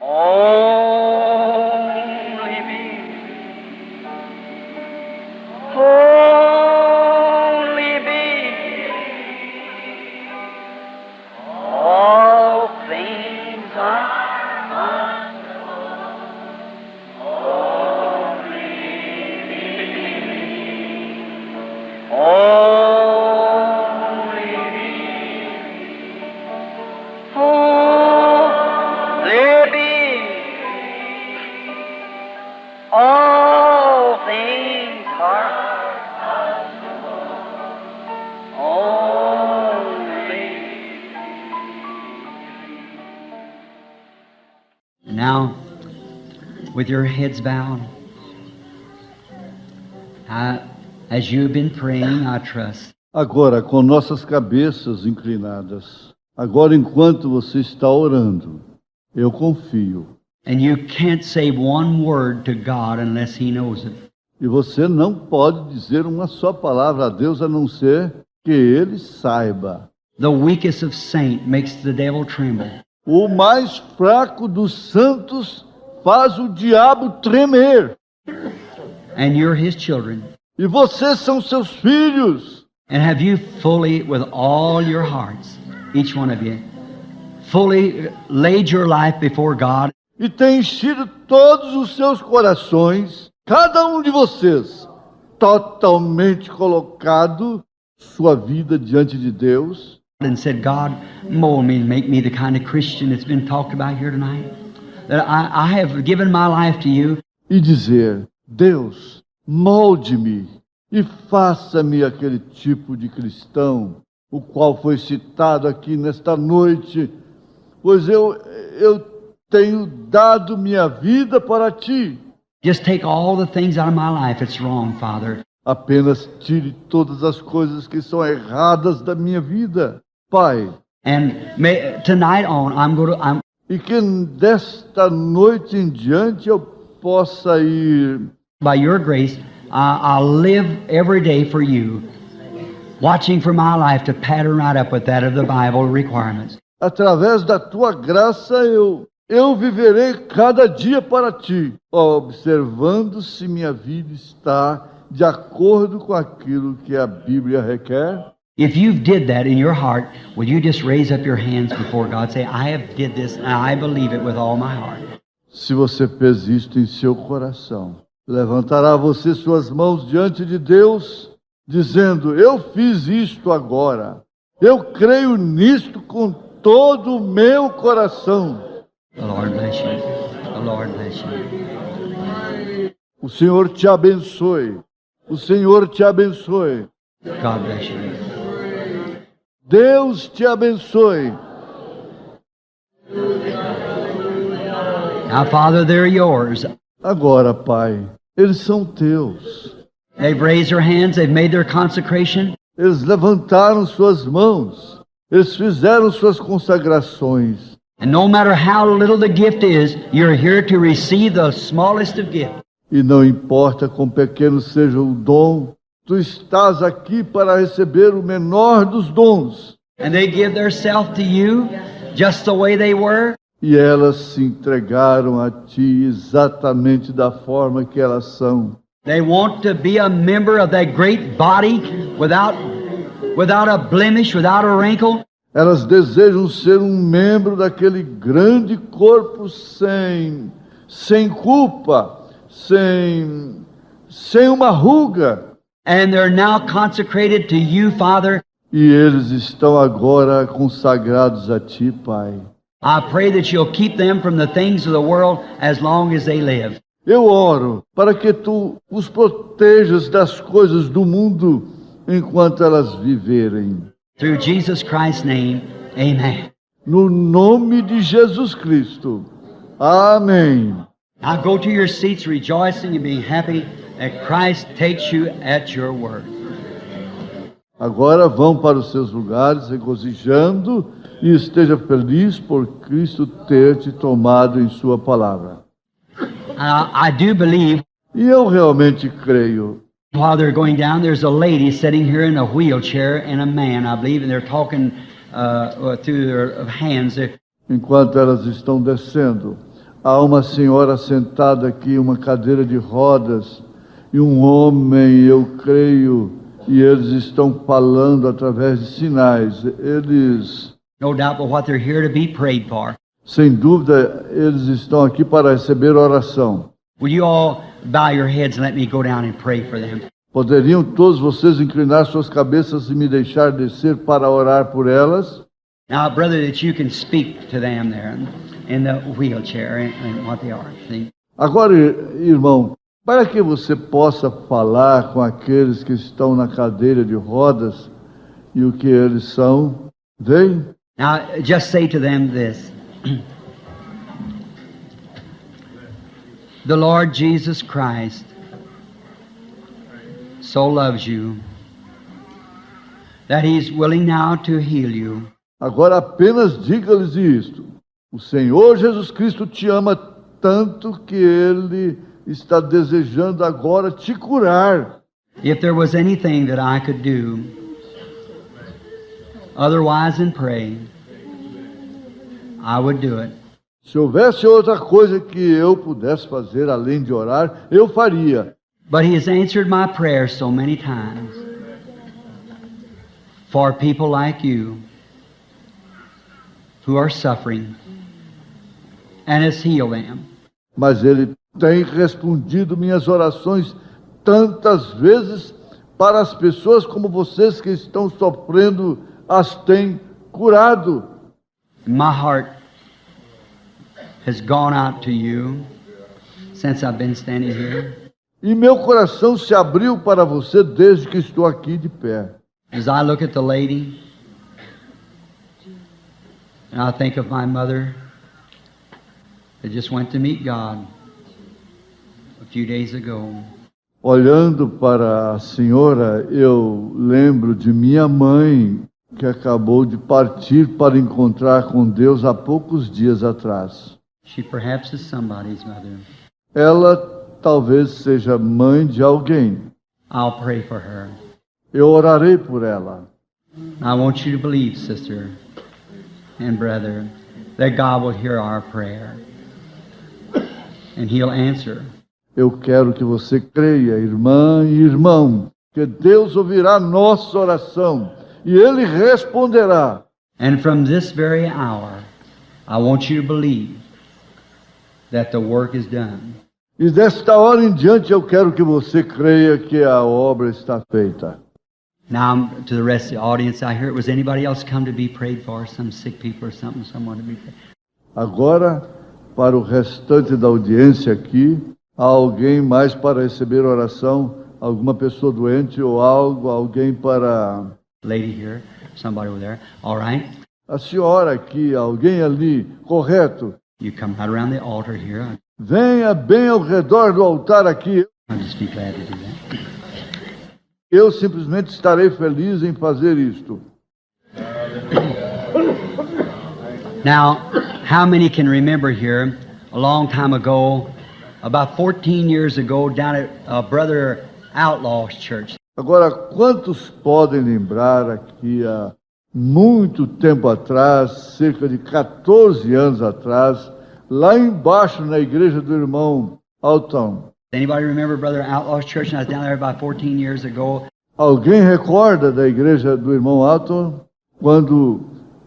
Only me. Only me. All things are only me. Only me. All things are only. And now, with your heads bowed, as you've been praying, I trust. Agora, com nossas cabeças inclinadas, agora enquanto você está orando, eu confio. And you can't say one word to God unless He knows it. E você não pode dizer uma só palavra a Deus a não ser que Ele saiba. The weakest of saints makes the devil tremble. O mais fraco dos santos faz o diabo tremer. And you're His children. E vocês são seus filhos. And have you fully, with all your hearts, each one of you, fully laid your life before God? E tem enchido todos os seus corações, cada um de vocês, totalmente colocado sua vida diante de Deus. And said, God, mold me and make me the kind of Christian that's been talked about here tonight. That I have given my life to you. E dizer, Deus, molde-me e faça-me aquele tipo de cristão, o qual foi citado aqui nesta noite, pois eu tenho dado minha vida para Ti. Just take all the things out of my life that's wrong, Father. Apenas tire todas as coisas que são erradas da minha vida, Pai. And tonight on, E que desta noite em diante eu possa ir, by your grace, I'll live every day for you, watching for my life to pattern right up with that of the Bible requirements. através da Tua graça eu viverei cada dia para Ti, observando se minha vida está de acordo com aquilo que a Bíblia requer. If you did that in your heart, will you just raise up your hands before God? Say, I have did this, and I believe it with all my heart. Se você fez isto em seu coração, levantará você suas mãos diante de Deus, dizendo, eu fiz isto agora. Eu creio nisto com todo o meu coração. The Lord bless you. The Lord bless you. O Senhor te abençoe. O Senhor te abençoe. God bless you. Deus te abençoe. Now, Father, they're yours. Agora, Pai, eles são teus. They've raised their hands. They've made their consecration. Eles levantaram suas mãos. Eles fizeram suas consagrações. And no matter how little the gift is, you're here to receive the smallest of gifts. E não importa quão pequeno seja o dom, tu estás aqui para receber o menor dos dons. And they give their self to you just the way they were. E elas se entregaram a ti exatamente da forma que elas são. They want to be a member of that great body without a blemish, without a wrinkle. Elas desejam ser um membro daquele grande corpo sem culpa, sem uma ruga. And they're now consecrated to you, Father. E eles estão agora consagrados a ti, Pai. I pray that you'll keep them from the things of the world as long as they live. Eu oro para que tu os protejas das coisas do mundo enquanto elas viverem. Through Jesus Christ's name, amen. No nome de Jesus Cristo. Amém. Now go to your seats rejoicing and being happy that Christ takes you at your word. Agora vão para os seus lugares regozijando e esteja feliz por Cristo ter te tomado em sua palavra. I do believe E eu realmente creio. while they're going down, there's a lady sitting here in a wheelchair and a man, I believe, and they're talking through their hands. Enquanto elas estão descendo, Há uma senhora sentada aqui, uma cadeira de rodas, e um homem, eu creio, e eles estão falando através de sinais. Eles, No doubt but what they're here to be prayed for. sem dúvida, eles estão aqui para receber oração. Will you all bow your heads and let me go down and pray for them? Poderiam todos vocês inclinar suas cabeças e me deixar descer para orar por elas? Now, brother, that you can speak to them there in the wheelchair and what they are. See? Agora, irmão, para que você possa falar com aqueles que estão na cadeira de rodas e o que eles são, vem. Now, just say to them this. The Lord Jesus Christ so loves you that He's willing now to heal you. Agora apenas diga-lhes isto. O Senhor Jesus Cristo te ama tanto que Ele está desejando agora te curar. If there was anything that I could do otherwise than pray, I would do it. Se houvesse outra coisa que eu pudesse fazer além de orar, eu faria. But He has answered my prayers so many times for people like you who are suffering, and has healed them. Mas Ele tem respondido minhas orações tantas vezes para as pessoas como vocês que estão sofrendo, as tem curado. My heart has gone out to you since I've been standing here. E meu coração se abriu para você desde que estou aqui de pé. As I look at the lady, and I think of my mother that just went to meet God a few days ago. Olhando para a senhora, eu lembro de minha mãe, que acabou de partir para encontrar com Deus há poucos dias atrás. She perhaps is somebody's mother. Ela talvez seja mãe de alguém. I'll pray for her. Eu orarei por ela. I want you to believe, sister and brother, that God will hear our prayer and He'll answer. Eu quero que você creia, irmã e irmão, que Deus ouvirá nossa oração e Ele responderá. And from this very hour, I want you to believe that the work is done. E desta hora em diante eu quero que você creia que a obra está feita. Now, to the rest of the audience, I hear, was anybody else come to be prayed for? Some sick people or something, someone to be prayed. Agora, para o restante da audiência aqui, há alguém mais para receber oração? Alguma pessoa doente ou algo? Alguém para... Lady here, somebody over there. All right. A senhora aqui, alguém ali, correto? You come right around the altar here. Venha bem ao redor do altar aqui. I'll just be glad to do that. Eu simplesmente estarei feliz em fazer isto. Now, how many can remember here, a long time ago, about 14 years ago, down at Brother Outlaw's church? Agora, quantos podem lembrar aqui há muito tempo atrás, cerca de 14 anos atrás, lá embaixo na igreja do irmão Alton? Anybody remember Brother Outlaw's church? And I was down there about 14 years ago. Alguém recorda da igreja do irmão Alton? Quando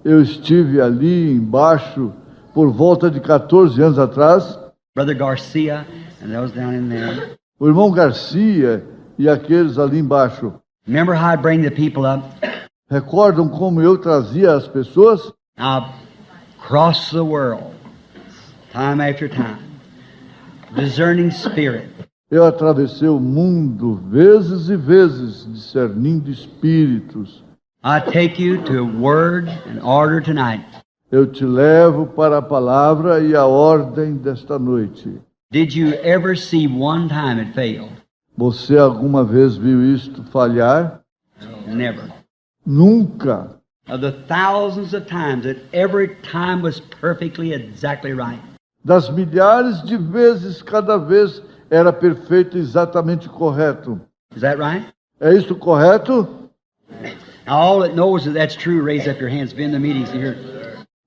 eu estive ali embaixo por volta de 14 anos atrás? Brother Garcia and those down in there. O irmão Garcia e aqueles ali embaixo. Remember how I bring the people up? Recordam como eu trazia as pessoas? Now, across the world, time after time, discerning spirit. Eu atravessei o mundo vezes e vezes, discernindo espíritos. I take you to word and order tonight. Eu te levo para a palavra e a ordem desta noite. Did you ever see one time it failed? Você alguma vez viu isto falhar? Never. Nunca. Of the thousands of times that every time was perfectly exactly right. Das milhares de vezes, cada vez era perfeito, exatamente correto. Is that right? É isto correto? Now all that knows that that's true, raise up your hands. Been in the meetings here.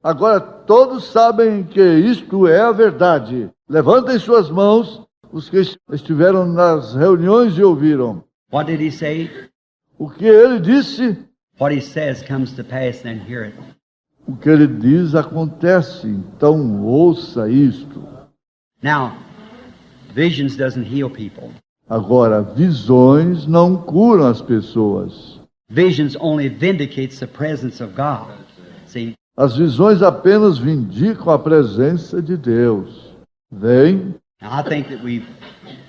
Agora todos sabem que isto é a verdade. Levantem suas mãos, os que estiveram nas reuniões e ouviram. What did he say? O que ele disse, What he says comes to pass, then hear it. o que ele diz acontece. Então ouça isto. Now, visions doesn't heal people. Agora, visões não curam as pessoas. Visions only vindicates the presence of God. See? As visões apenas vindicam a presença de Deus. Vem. Now, I think that we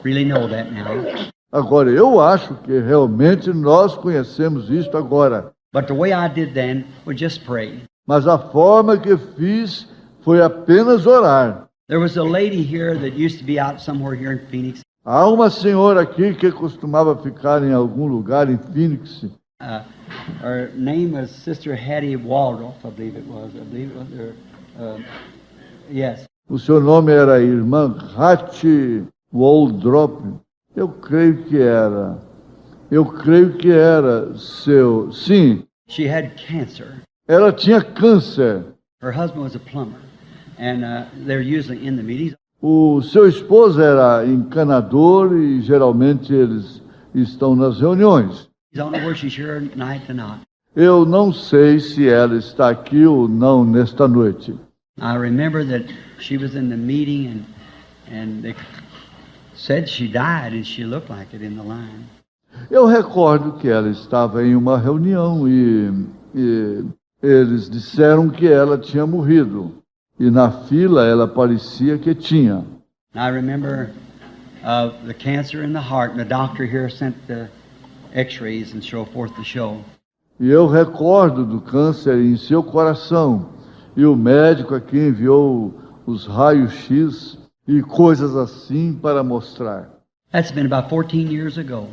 really know that now. Agora, eu acho que realmente nós conhecemos isto agora. But the way I did then was just pray. Mas a forma que fiz foi apenas orar. There was a lady here that used to be out somewhere here in Phoenix. Há uma senhora aqui que costumava ficar em algum lugar em Phoenix. Her name was Sister Hattie Waldrop, I believe it was. Yes. O seu nome era Irmã Hattie Waldrop. Eu creio que era. Seu. Sim, She had cancer. ela tinha câncer. Her husband was a plumber, and they're usually in the meetings. O seu esposo era encanador e geralmente eles estão nas reuniões. I don't know where she's here tonight or not. Eu não sei se ela está aqui ou não nesta noite. I remember that she was in the meeting, and they said she died, and she looked like it in the line. Eu recordo que ela estava em uma reunião e eles disseram que ela tinha morrido. E na fila ela parecia que tinha. I remember the cancer in the heart, and the doctor here sent the x-rays and so forth to show. E eu recordo do câncer em seu coração. E o médico aqui enviou os raios-x e coisas assim para mostrar. That's been about 14 years ago.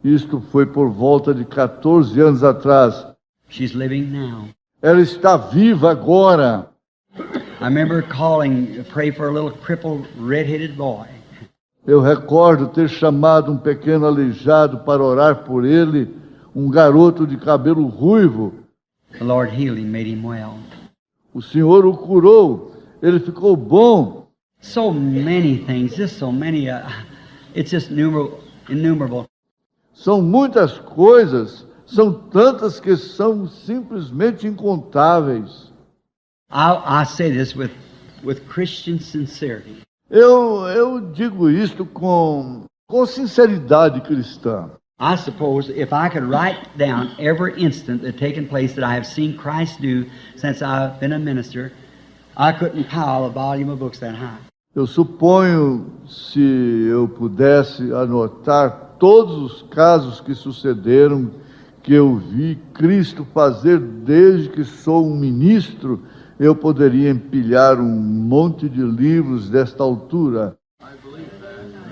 Isto foi por volta de 14 anos atrás. She's living now. Ela está viva agora. I remember calling, pray for a little crippled, red-headed boy. Eu recordo ter chamado um pequeno aleijado para orar por ele, um garoto de cabelo ruivo. The Lord healed him, made him well. O Senhor o curou, ele ficou bom. So many things, just so many. It's just innumerable. São muitas coisas, são tantas que são simplesmente incontáveis. I say this with Christian sincerity. Eu digo isto com sinceridade cristã. I suppose if I could write down every instant that taken place that I have seen Christ do since I've been a minister, I couldn't pile a volume of books that high. Eu suponho, se eu pudesse anotar todos os casos que sucederam, que eu vi Cristo fazer desde que sou um ministro, eu poderia empilhar um monte de livros desta altura.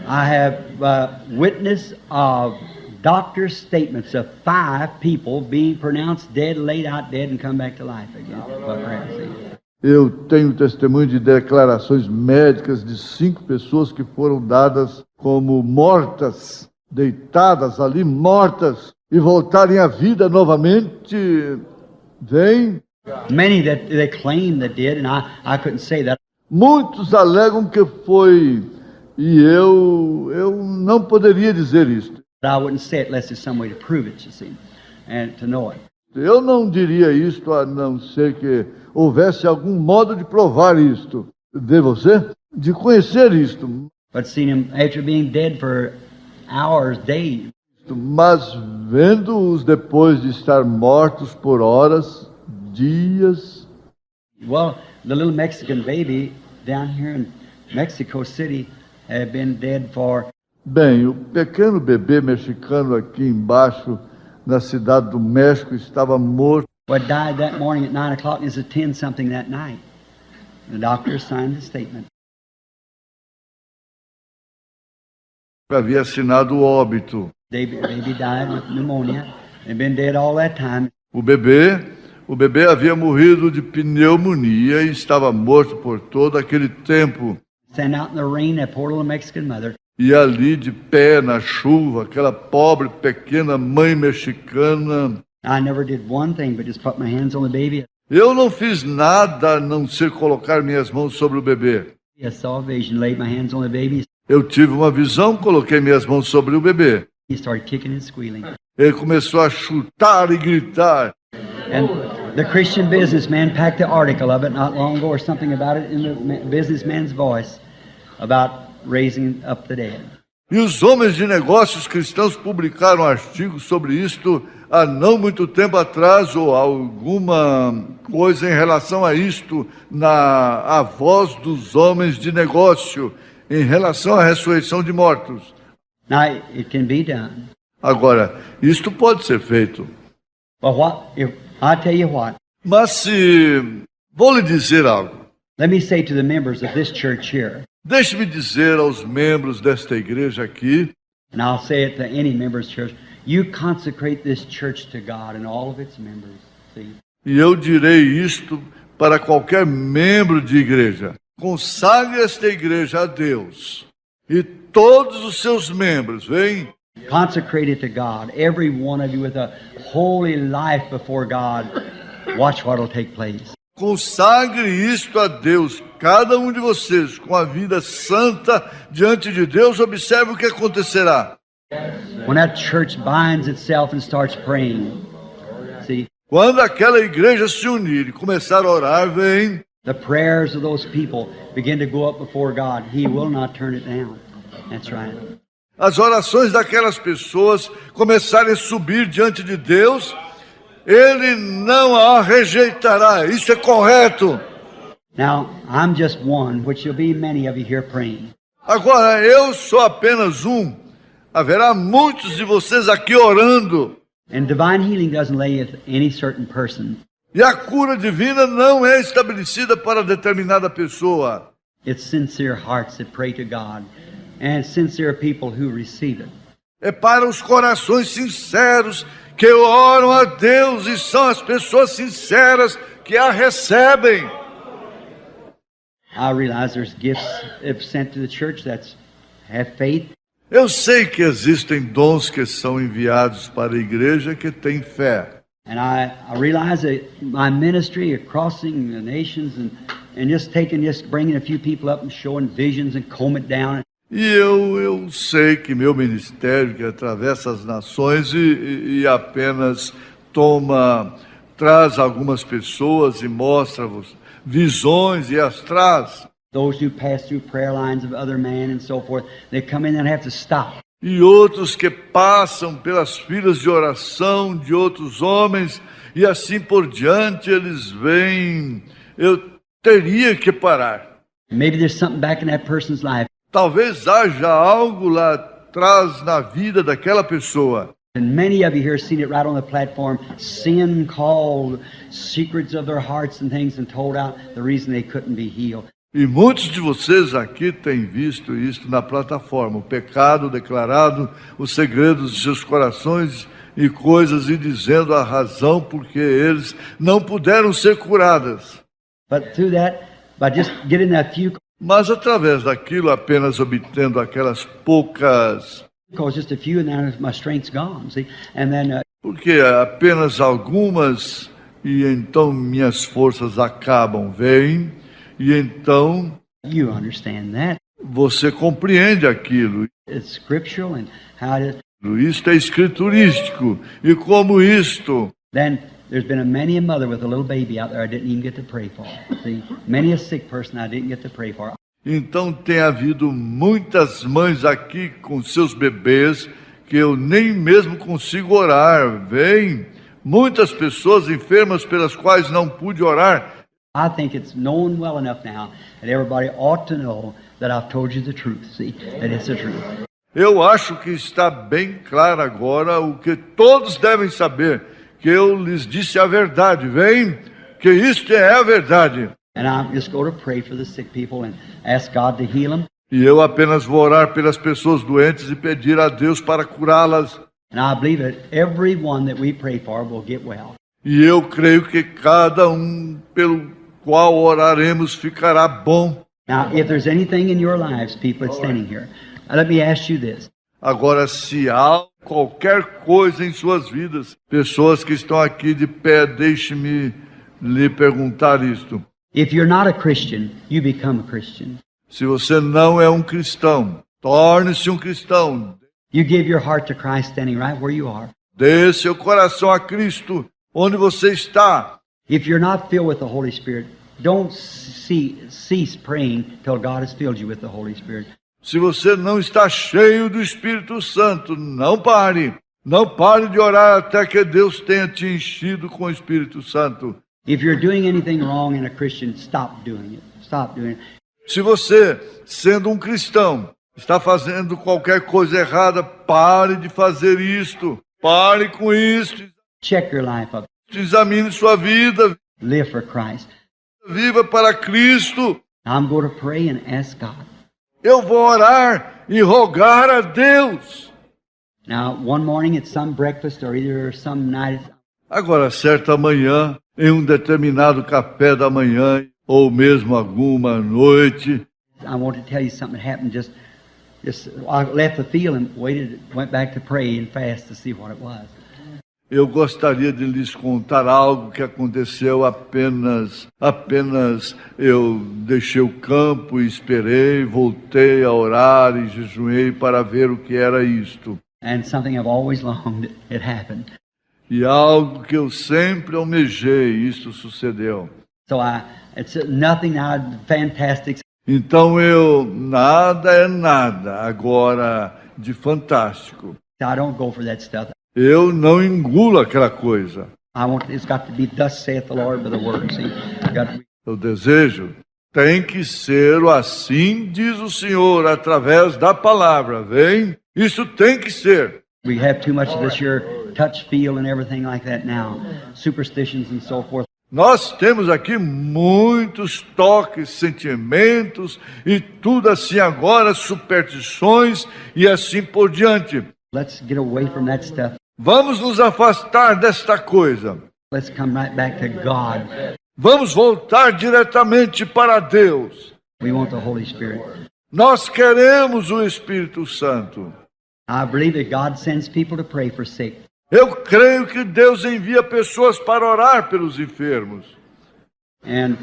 I have witness of doctor's statements of 5 people being pronounced dead, laid out dead, and come back to life again. Eu tenho testemunho de declarações médicas de 5 pessoas que foram dadas como mortas, deitadas ali, mortas, e voltarem à vida novamente. Vem. Many that they claim that did, and I couldn't say that. Muitos alegam que foi, e eu não poderia dizer isto. But I wouldn't say it unless there's some way to prove it, you see, and to know it. Eu não diria isto a não ser que houvesse algum modo de provar isto. De você? De conhecer isto. But seeing him after being dead for hours, days. Mas vendo-os depois de estar mortos por horas, dias. Well, the little Mexican baby down here in Mexico City had been dead for. Bem, o pequeno bebê mexicano aqui embaixo, na cidade do México, estava morto. But died that morning at 9 o'clock and is at 10 something that night. The doctor signed the statement. Havia assinado o óbito. Baby died with pneumonia and been dead all that time. O bebê havia morrido de pneumonia e estava morto por todo aquele tempo. Stand out in the rain, that poor little Mexican mother. E ali de pé na chuva, aquela pobre pequena mãe mexicana. I never did one thing but just put my hands on the baby. Eu não fiz nada a não ser colocar minhas mãos sobre o bebê. I saw a vision, laid my hands on the baby. Eu tive uma visão, coloquei minhas mãos sobre o bebê. He started kicking and squealing. Ele começou a chutar e gritar. And the Christian businessman packed the article of it not long ago, or something about it in the businessman's voice, about raising up the dead. E os homens de negócios cristãos publicaram artigos sobre isto há não muito tempo atrás, ou alguma coisa em relação a isto, a voz dos homens de negócio, em relação à ressurreição de mortos. Now, it can be done. Agora, isto pode ser feito. But I'll tell you what, Mas se... Vou lhe dizer algo. let me say to the members of this church here, Deixe-me dizer aos membros desta igreja aqui, and I'll say it to any member's church, you consecrate this church to God and all of its members. See? e eu direi isto para qualquer membro de igreja. Consagre esta igreja a Deus. E todos os seus membros, vem, Consecrate it to God, every one of you with a holy life before God. Watch what will take place. consagre isto a Deus. Cada um de vocês, com a vida santa diante de Deus, observe o que acontecerá. When that church binds itself and starts praying, see, Quando aquela igreja se unir e começar a orar, vem, the prayers of those people begin to go up before God. He will not turn it down. That's right. as orações daquelas pessoas começarem a subir diante de Deus, Ele não a rejeitará. Isso é correto. Now, I'm just one, which will be many of you here praying. Agora, eu sou apenas um. Haverá muitos de vocês aqui orando. And divine healing doesn't lay with any certain person. E a cura divina não é estabelecida para determinada pessoa. It's sincere hearts that pray to God and sincere people who receive it. É para os corações sinceros que oram a Deus e são as pessoas sinceras que a recebem. I realize there's gifts if sent to the church that have faith. Eu sei que existem dons que são enviados para a igreja que tem fé. And I realize that my ministry of crossing the nations and just bringing a few people up and showing visions and comb it down. E eu sei que meu ministério, que atravessa as nações e apenas traz algumas pessoas e mostra-vos visões e as traz. Those who pass through prayer lines of other men and so forth, they come in and have to stop. E outros que passam pelas filas de oração de outros homens e assim por diante, eles vêm. Eu teria que parar. Maybe there's something back in that person's life. Talvez haja algo lá atrás na vida daquela pessoa. And many of you here seen it right on the platform. Sin called secrets of their hearts and things and told out the reason they couldn't be healed. E muitos de vocês aqui têm visto isso na plataforma. O pecado declarado, os segredos de seus corações e coisas, e dizendo a razão porque eles não puderam ser curadas. But through that, by just getting that few, Mas através daquilo, apenas obtendo aquelas poucas, because just a few, and then my strength's gone. See, and then porque apenas algumas, e então minhas forças acabam, vêm, e então you understand that você compreende aquilo. it's scriptural and how it is. Isto é escriturístico. E como isto, Then there's been many a mother with a little baby out there I didn't even get to pray for. See, many a sick person I didn't get to pray for. então tem havido muitas mães aqui com seus bebês que eu nem mesmo consigo orar. Vem muitas pessoas enfermas pelas quais não pude orar. I think it's known well enough now that everybody ought to know that I've told you the truth. See, that it's the truth. Eu acho que está bem claro agora o que todos devem saber, que eu lhes disse a verdade. Vem, que isto é a verdade. And I'm just going to pray for the sick people and ask God to heal them. E eu apenas vou orar pelas pessoas doentes e pedir a Deus para curá-las. And I believe that everyone that we pray for will get well. E eu creio que cada um pelo qual oraremos ficará bom. Now, if there's anything in your lives, people that's standing here, let me ask you this. Agora, se há qualquer coisa em suas vidas, pessoas que estão aqui de pé, deixe-me lhe perguntar isto. If you're not a Christian, you become a Christian. Se você não é um cristão, torne-se um cristão. You give your heart to Christ standing right where you are. Dê seu coração a Cristo onde você está. If you're not filled with the Holy Spirit, don't cease praying till God has filled you with the Holy Spirit. Se você não está cheio do Espírito Santo, não pare. Não pare de orar até que Deus tenha te enchido com o Espírito Santo. If you're doing anything wrong in a Christian, stop doing it. Stop doing it. Se você, sendo um cristão, está fazendo qualquer coisa errada, pare de fazer isto. Pare com isto. Check your life up. Examine sua vida. Live for Christ. Viva para Cristo. I'm going to pray and ask God. Eu vou orar e rogar a Deus. Now, one morning at some breakfast or either some night, Agora, certa manhã, em um determinado café da manhã, ou mesmo alguma noite, I want to tell you something that happened just I left the field and went back to pray and fast to see what it was. eu gostaria de lhes contar algo que aconteceu apenas eu deixei o campo e esperei, voltei a orar e jejuei para ver o que era isto. And something I've always longed, it happened. E algo que eu sempre almejei, isto sucedeu. So it's nothing now fantastic. Então nada é nada agora de fantástico. I don't go for that stuff. Eu não engulo aquela coisa. It's got to be thus saith the Lord by the word. See, Eu desejo tem que ser assim, diz o Senhor, através da palavra, vem? Isso tem que ser. we have too much of this here touch feel and everything like that now, superstitions and so forth. Nós temos aqui muitos toques, sentimentos e tudo assim agora, superstições e assim por diante. Let's get away from that stuff. Vamos nos afastar desta coisa. Let's come right back to God. Vamos voltar diretamente para Deus. We want the Holy Spirit. Nós queremos o Espírito Santo. I believe that God sends people to pray for sick. Eu creio que Deus envia pessoas para orar pelos enfermos. And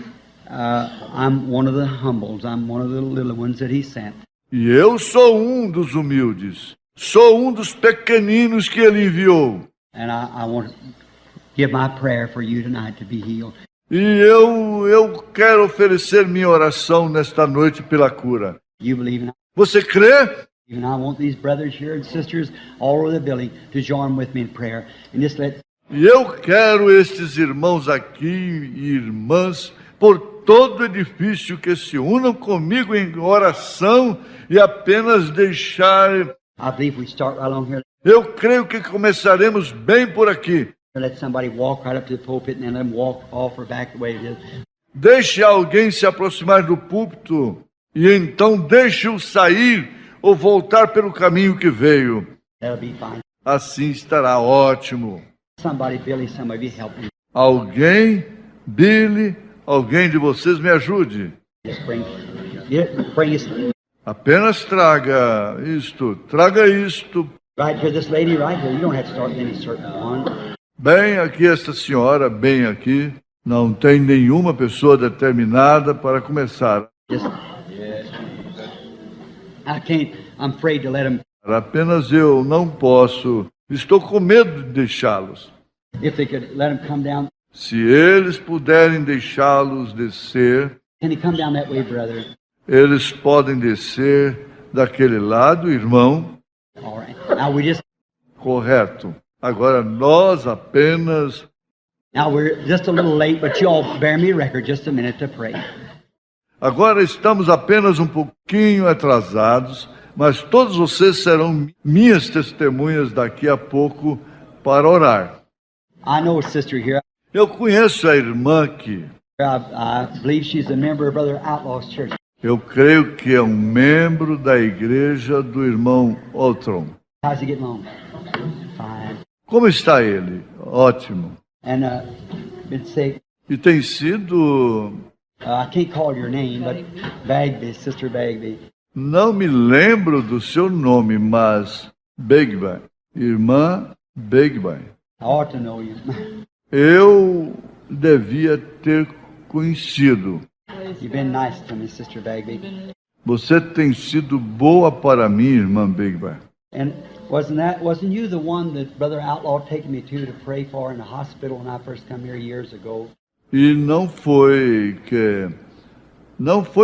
I'm one of the humbles. I'm one of the little ones that He sent. E eu sou um dos humildes. Sou um dos pequeninos que Ele enviou. And I want to give my prayer for you tonight to be healed. E eu quero oferecer minha oração nesta noite pela cura. You believe in it? Você crê? And I want these brothers here and sisters all over the building to join with me in prayer. And just let E eu quero estes irmãos aqui e irmãs por todo o edifício que se unam comigo em oração e apenas deixar. I believe we start right along here. Eu creio que começaremos bem por aqui. Let somebody walk right up to the pulpit and then let them walk off or back the way it is. Deixe alguém se aproximar do púlpito e então deixe-o sair ou voltar pelo caminho que veio. That'll be fine. Assim estará ótimo. Somebody, Billy, somebody help me. Alguém, Billy, alguém de vocês me ajude. Just bring us Apenas traga isto right here, this lady right here. You don't have to start with any certain one. bem aqui, esta senhora, bem aqui. Não tem nenhuma pessoa determinada para começar. Just, I'm afraid to let them, Apenas eu não posso, estou com medo de deixá-los. if they could let them come down. Se eles puderem deixá-los descer, Can he come down that way, brother? eles podem descer daquele lado, irmão. All right. Now Correto. Agora nós apenas. we're just a little late, but you all bear me record just a minute to pray. Agora estamos apenas um pouquinho atrasados, mas todos vocês serão minhas testemunhas daqui a pouco para orar. I know a sister here. Eu conheço a irmã aqui. I believe she's a member of Brother Outlaw's church. Eu creio que é um membro da igreja do irmão Otron. How's he getting along? Fine. Como está ele? Ótimo. And been sick. E tem sido. I can't call your name, but Bagby, Sister Bagby. Não me lembro do seu nome, mas Begby, irmã Begby. I ought to know you. devia ter conhecido. You've been nice to me, Sister Bagby. Você tem sido boa para mim, irmã Bagby. And wasn't you the one that Brother Outlaw taken me to pray for in the hospital when I first come here years ago? E não foi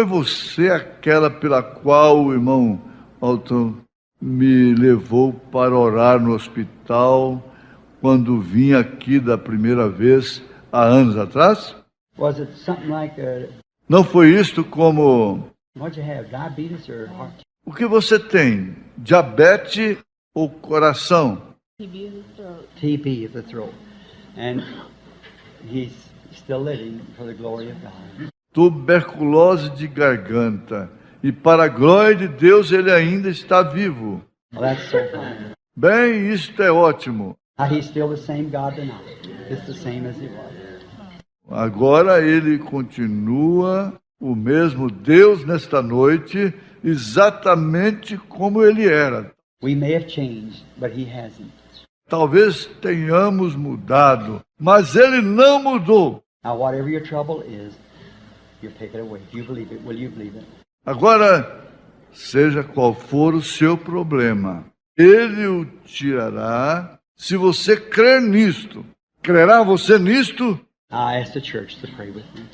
você aquela pela qual o irmão Alton me levou para orar no hospital quando vim aqui da primeira vez há anos atrás? Was it something like Não foi isto como... what'd you have, diabetes or heart? O que você tem? Diabetes ou coração? TB of the throat. And he's still living for the glory of God. Tuberculose de garganta. E para a glória de Deus ele ainda está vivo. Well, that's so fine. Bem, isto é ótimo. He's still the same God tonight. Just the same as he was. Agora ele continua o mesmo Deus nesta noite, exatamente como ele era. We may have changed, but he hasn't. Talvez tenhamos mudado, mas ele não mudou. Now, whatever your trouble is, you'll take it away. If you believe it, will you believe it? Agora, seja qual for o seu problema, ele o tirará se você crer nisto. Crerá você nisto? I ask the church to pray with me.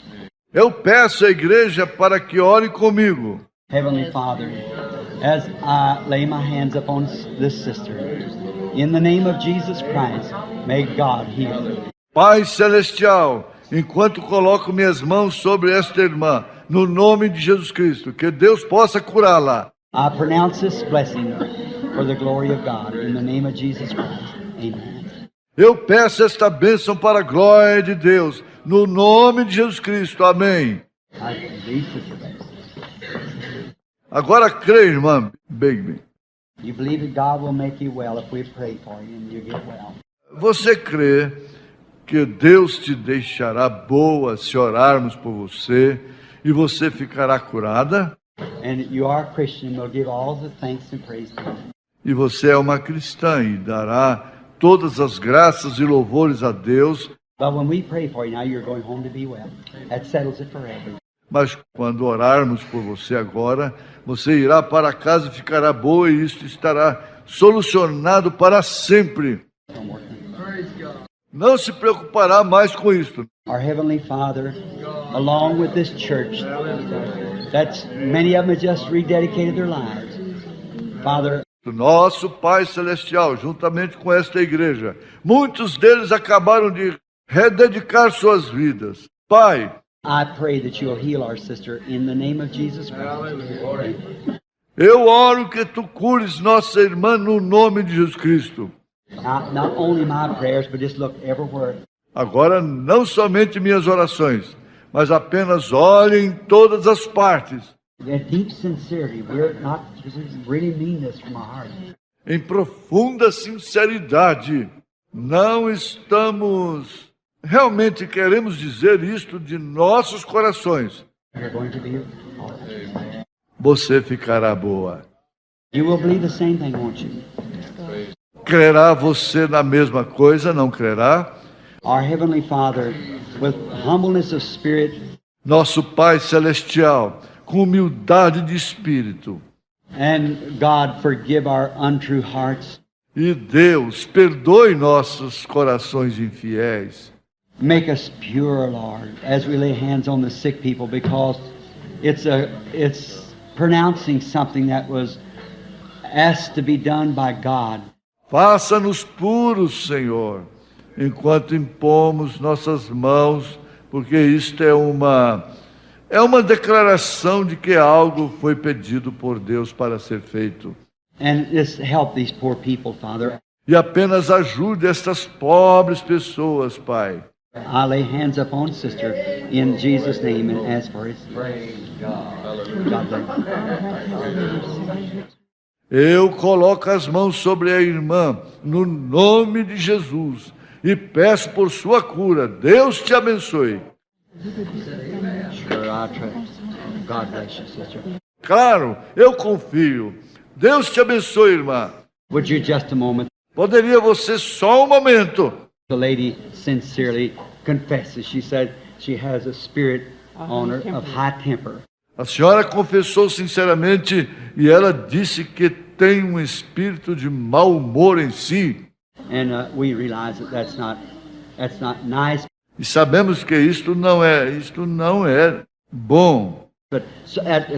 Eu peço à igreja para que ore comigo. Heavenly Father, as I lay my hands upon this sister, in the name of Jesus Christ, may God heal her. Pai Celestial, enquanto coloco minhas mãos sobre esta irmã, no nome de Jesus Cristo, que Deus possa curá-la. I pronounce this blessing for the glory of God, in the name of Jesus Christ. Amen. Eu peço esta bênção para a glória de Deus, no nome de Jesus Cristo. Amém. I believe, Sister Bagby. Agora crê, irmã Bagby. You believe that God will make you well if we pray for you and you get well. Você crê que Deus te deixará boa se orarmos por você e você ficará curada? And you are a Christian, will give all the thanks and praise to Him. E você é uma cristã e dará todas as graças e louvores a Deus. But when we pray for you now, you're going home to be well. That settles it forever. Mas quando orarmos por você agora, você irá para casa e ficará boa e isso estará solucionado para sempre. No more things. Não se preocupará mais com isso. Our Heavenly Father, along with this church, that's many of them have just rededicated their lives. Father, Nosso Pai Celestial, juntamente com esta igreja, muitos deles acabaram de rededicar suas vidas. Pai, I pray that you'll heal our sister in the name of Jesus Christ. eu oro que tu cures nossa irmã no nome de Jesus Cristo. Not only my prayers, but just look everywhere. Agora, não somente minhas orações, mas apenas olhe em todas as partes. In deep sincerity, we're not really mean this from our heart. Em profunda sinceridade, não estamos... Realmente queremos dizer isto de nossos corações. You're going to be all right. Você ficará boa. You will believe the same thing, won't you? Crerá você na mesma coisa, não crerá? Our Heavenly Father, with humbleness of spirit Nosso Pai Celestial, com humildade de espírito. and God, forgive our untrue hearts. E Deus, perdoe nossos corações infiéis. Make us pure, Lord, as we lay hands on the sick people, because it's pronouncing something that was asked to be done by God. Faça-nos puros, Senhor, enquanto impomos nossas mãos, porque isto é uma declaração de que algo foi pedido por Deus para ser feito. And just help these poor people, Father. E apenas ajude estas pobres pessoas, Pai. I lay hands upon Sister in Jesus' name and ask for His praise. God bless you. Eu coloco as mãos sobre a irmã, no nome de Jesus, e peço por sua cura. Deus te abençoe. Sure, I trust. God bless you, sister. Claro, eu confio. Deus te abençoe, irmã. Would you just a moment? Poderia você só um momento The lady sincerely confesses. She said she has a spirit on her of high temper. A senhora confessou sinceramente e ela disse que tem um espírito de mau humor em si. And we realize that that's not nice. E sabemos que isto não é bom. But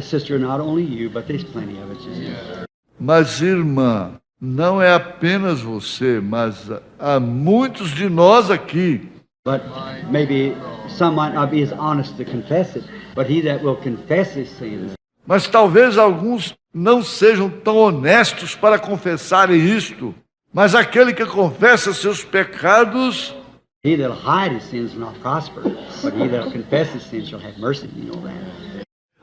sister, not only you, but there's plenty of it. Sister. Mas, irmã, não é apenas você, mas há muitos de nós aqui. But maybe some might not be as honest to confess it, but he that will confess his sins. Mas talvez alguns não sejam tão honestos para confessarem isto. Mas aquele que confessa seus pecados, He that'll hide his sins will not prosper, but he that'll confess his sins shall have mercy. You know that.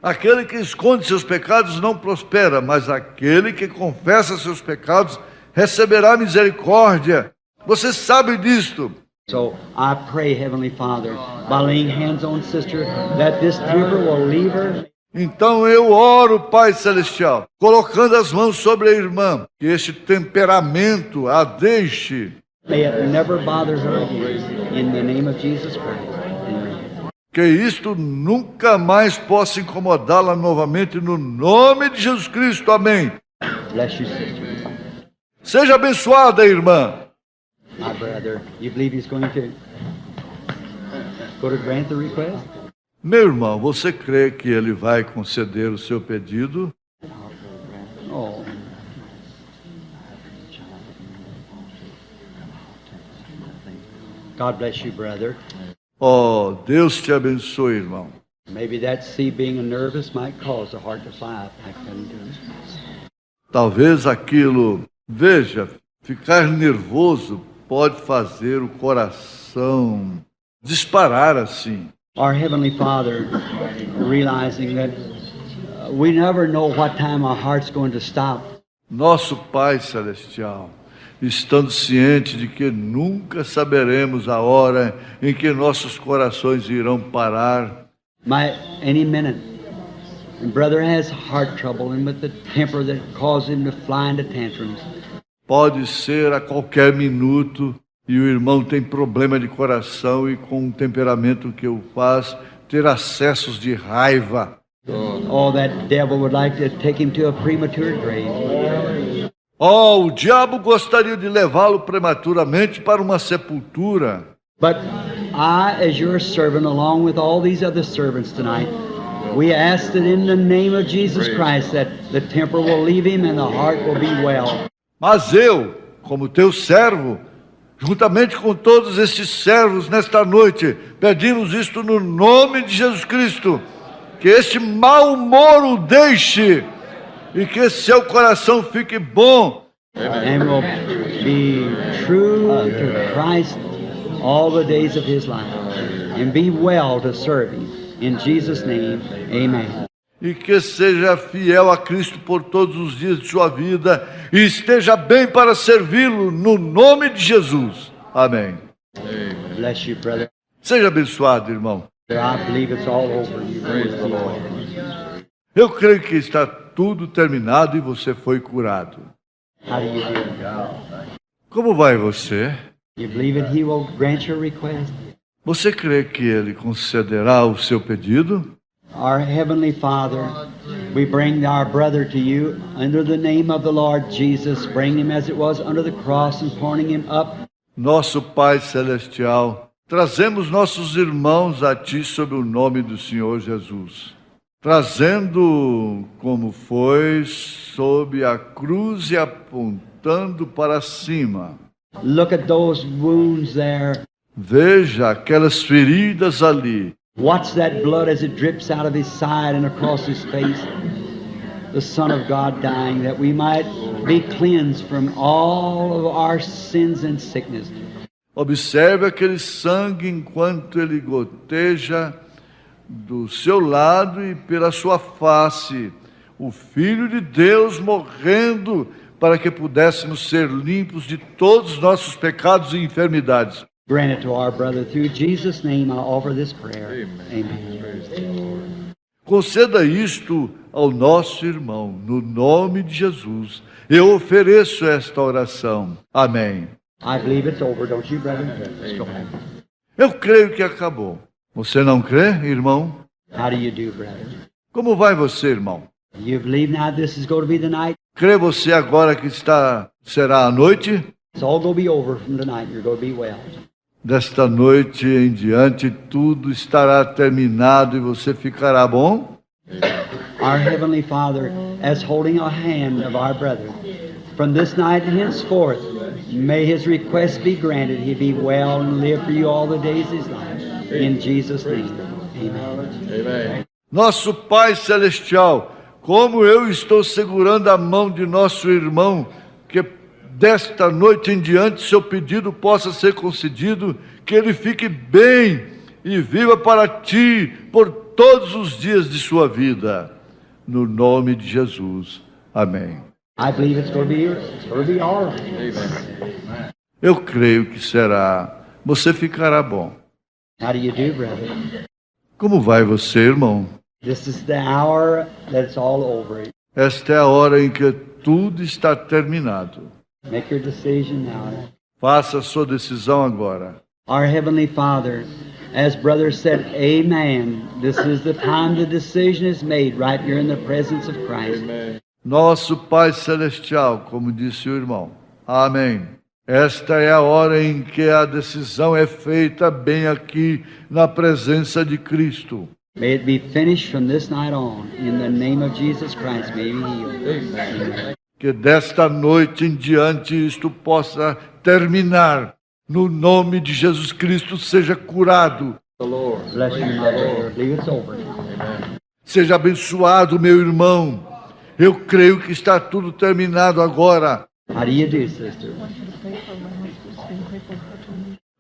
aquele que esconde seus pecados não prospera, mas aquele que confessa seus pecados receberá misericórdia. Você sabe disto. So I pray, Heavenly Father, by laying hands on sister, that this temper will leave her. Então eu oro, Pai Celestial, colocando as mãos sobre a irmã, que este temperamento a deixe, May it never bother her again. In the name of Jesus Christ. Amen. que isto nunca mais possa incomodá-la novamente, no nome de Jesus Cristo. Amém. Bless you, sister. Seja abençoada, irmã. My brother, you believe he's going to grant the request? Meu irmão, você crê que ele vai conceder o seu pedido? Oh. God bless you, brother. Oh, Deus te abençoe, irmão. Maybe that sea being nervous might cause the heart to fly up like that. Talvez aquilo, veja, ficar nervoso pode fazer o coração disparar assim. Our Heavenly Father, realizing that we never know what time our heart's going to stop. Nosso Pai Celestial, estando ciente de que nunca saberemos a hora em que nossos corações irão parar, Any minute. And brother has heart trouble and with the temper that causes him to fly into tantrums. pode ser a qualquer minuto, e o irmão tem problema de coração e com um temperamento que o faz ter acessos de raiva. Oh, that devil would like to take him to a premature grave. Oh, o diabo gostaria de levá-lo prematuramente para uma sepultura. But I, as your servant, along with all these other servants tonight, we ask that in the name of Jesus Christ that the temper will leave him and the heart will be well. Mas eu, como teu servo, juntamente com todos estes servos nesta noite, pedimos isto no nome de Jesus Cristo, que este mau humor o deixe e que seu coração fique bom. And will be true to Christ all the days of his life and be well to serve him. In Jesus' name, amen. E que seja fiel a Cristo por todos os dias de sua vida e esteja bem para servi-lo no nome de Jesus. Amém. Bless you, brother. Seja abençoado, irmão. I believe it's all over. You praise the Lord. Eu creio que está tudo terminado e você foi curado. How do you do? Como vai você? You believe that he will grant your request? Você crê que ele concederá o seu pedido? Our Heavenly Father, we bring our brother to you under the name of the Lord Jesus. Bring him as it was under the cross and pointing him up. Nosso Pai Celestial, trazemos nossos irmãos a Ti sob o nome do Senhor Jesus. Trazendo como foi sob a cruz e apontando para cima. Look at those wounds there. Veja aquelas feridas ali. Watch that blood as it drips out of his side and across his face. The Son of God dying that we might be cleansed from all of our sins and sickness. Observe aquele sangue enquanto ele goteja do seu lado e pela sua face. O Filho de Deus morrendo para que pudéssemos ser limpos de todos os nossos pecados e enfermidades. Grant it to our brother. Through Jesus' name I offer this prayer. Amen. Conceda isto ao nosso irmão, no nome de Jesus. Eu ofereço esta oração. Amém. I believe it's over, don't you, brother? Let's go home. Eu creio que acabou. Você não crê, irmão? How do you do, brother? Como vai você, irmão? You believe now this is going to be the night? Crê você agora que será a noite? It's all going to be over from tonight. You're going to be well. Desta noite em diante, tudo estará terminado e você ficará bom? Our Heavenly Father, as holding a hand of our brother, from this night henceforth, may his request be granted. He be well and live for you all the days of his life. In Jesus' name, amen. Nosso Pai Celestial, como eu estou segurando a mão de nosso irmão, que desta noite em diante seu pedido possa ser concedido, que ele fique bem e viva para ti por todos os dias de sua vida. No nome de Jesus. Amém. I believe it's going to be all right. Eu creio que será. Você ficará bom. How do you do, brother? Como vai você, irmão? This is the hour that it's all over. Esta é a hora em que tudo está terminado. Make your decision now. Faça a sua decisão agora. Our Heavenly Father, as brother said, amen. This is the time the decision is made right here in the presence of Christ. Nosso Pai Celestial, como disse o irmão. Amém. Esta é a hora em que a decisão é feita bem aqui na presença de Cristo. May it be finished from this night on. In the name of Jesus Christ, may he heal. Amen. Que desta noite em diante isto possa terminar. No nome de Jesus Cristo, seja curado. Bless you, my brother. I believe it's over. Seja abençoado, meu irmão. Eu creio que está tudo terminado agora. How do you do, sister?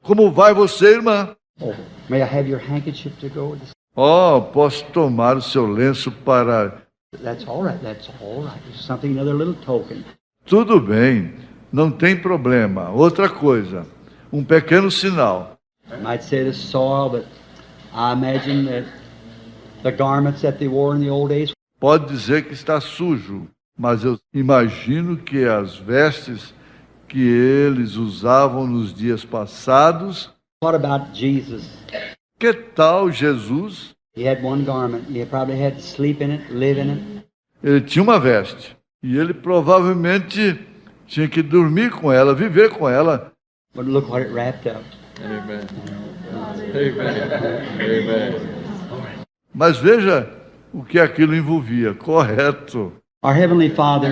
Como vai você, irmã? Oh, may I have your handkerchief to go with this? Oh, posso tomar o seu lenço para... That's all right. That's all right. It's something, another little token. Tudo bem, não tem problema. Outra coisa, um pequeno sinal. I might say the soil, but I imagine that the garments that they wore in the old days. Pode dizer que está sujo, mas eu imagino que as vestes que eles usavam nos dias passados... What about Jesus? Que tal Jesus? He had one garment. He probably had to sleep in it, live in it. Ele tinha uma veste e ele provavelmente tinha que dormir com ela, viver com ela. But look what it wrapped up. Amen. Amen. Mas veja o que aquilo envolvia, correto. Our Heavenly Father,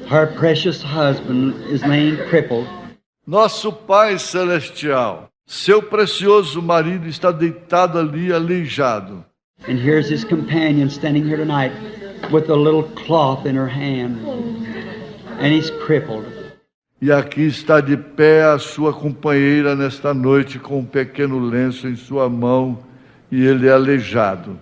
her precious husband is laying crippled. Nosso Pai Celestial, seu precioso marido está deitado ali, aleijado. And here's his companion standing here tonight with a little cloth in her hand. And he's crippled. E aqui está de pé a sua companheira nesta noite com um pequeno lenço em sua mão e ele é aleijado.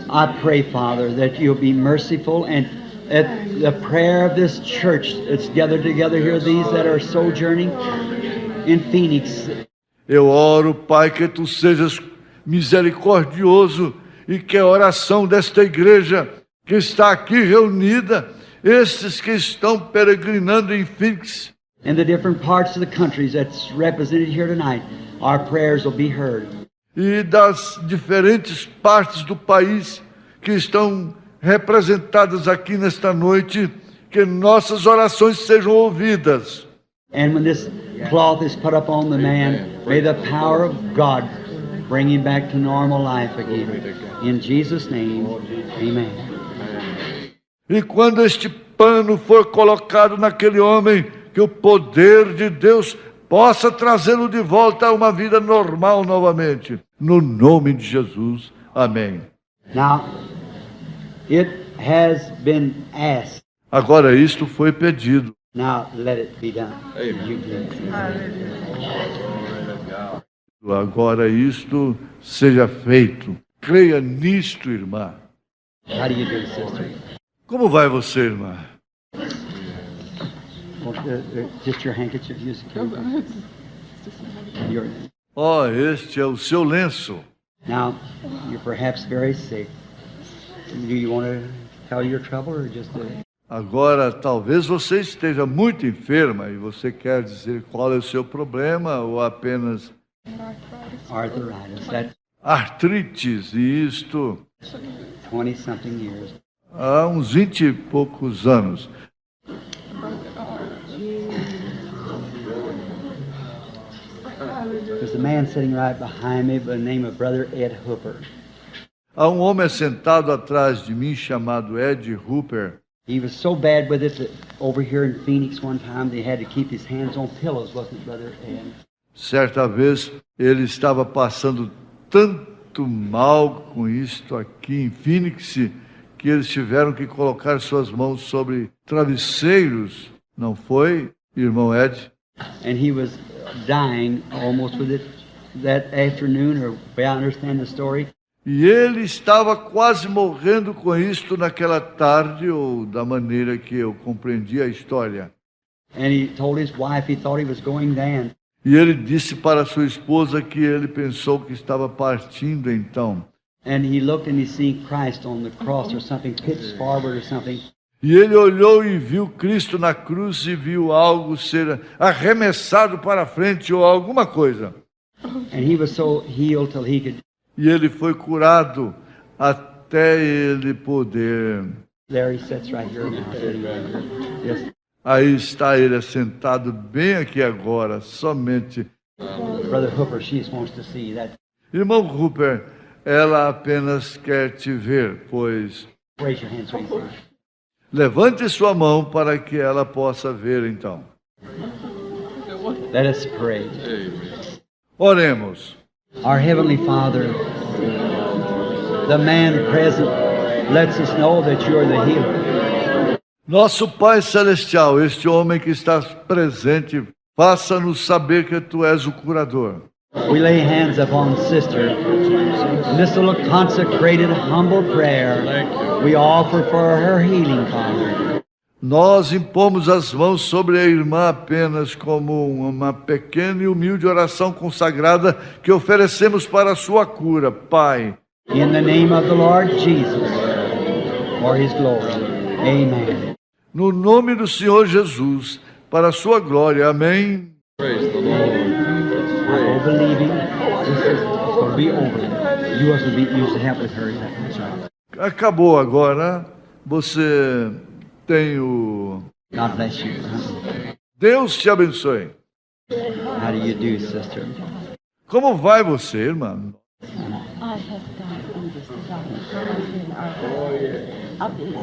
I pray, Father, that you'll be merciful and at the prayer of this church that's gathered together here, these that are sojourning in Phoenix. Eu oro, Pai, que tu sejas misericordioso e que a oração desta igreja que está aqui reunida, esses que estão peregrinando em Phoenix, In the different parts of the countries that's represented here tonight, our prayers will be heard. e das diferentes partes do país que estão representadas aqui nesta noite, que nossas orações sejam ouvidas. And when this cloth is put upon the man, may the power of God bring him back to normal life again. In Jesus' name, amen. E quando este pano for colocado naquele homem, que o poder de Deus possa trazê-lo de volta a uma vida normal novamente. No nome de Jesus. Amém. Now, it has been asked. Agora isto foi pedido. Now, let it be done. Amen. You please. Agora isto seja feito. Creia nisto, irmã. How do you do, sister? Como vai você, irmã? Just your handkerchief. Use your, Oh, este é o seu lenço. now, you're perhaps very sick. Do you want to tell your trouble or just... Agora, talvez você esteja muito enferma e você quer dizer qual é o seu problema ou apenas Arthritis. That's artrites, e isto 20-something years. há uns 20 e poucos anos. There's a man sitting right behind me by the name of Brother Ed Hooper. Há um homem sentado atrás de mim chamado Ed Hooper. He was so bad with it that over here in Phoenix one time they had to keep his hands on pillows, wasn't it, Brother Ed? Certa vez ele estava passando tanto mal com isto aqui em Phoenix que eles tiveram que colocar suas mãos sobre travesseiros. Não foi, irmão Ed? And he was dying almost with it that afternoon, or I understand the story. E ele estava quase morrendo com isto naquela tarde, ou da maneira que eu compreendi a história. And he told his wife he thought he was going down. E ele disse para sua esposa que ele pensou que estava partindo então. And he looked and he seen Christ on the cross or something, pitched forward or something. E ele olhou e viu Cristo na cruz e viu algo ser arremessado para frente ou alguma coisa. And he was so healed till he could. E ele foi curado até ele poder. There he sits right here now. Sitting right here. Yes. Aí está ele assentado bem aqui agora, somente. Brother Hooper, she just wants to see that. Irmão Hooper, ela apenas quer te ver, pois Raise your hands, please. levante sua mão para que ela possa ver então. Let us pray. Oremos. Our Heavenly Father, the man present lets us know that you are the healer. Nosso Pai Celestial, este homem que está presente, faça-nos saber que Tu és o curador. We lay hands upon Sister. In this little consecrated, humble prayer, we offer for her healing, Father. Nós impomos as mãos sobre a irmã apenas como uma pequena e humilde oração consagrada que oferecemos para a sua cura, Pai. In the name of the Lord Jesus, for His glory. Amen. No nome do Senhor Jesus, para a sua glória. Amém. I'm believing this is going to be over. You also use the help with her. That's right. Acabou agora. Você tem o... God bless you. Deus te abençoe. How do you do, sister? Como vai você, irmã? I have gone through this I've been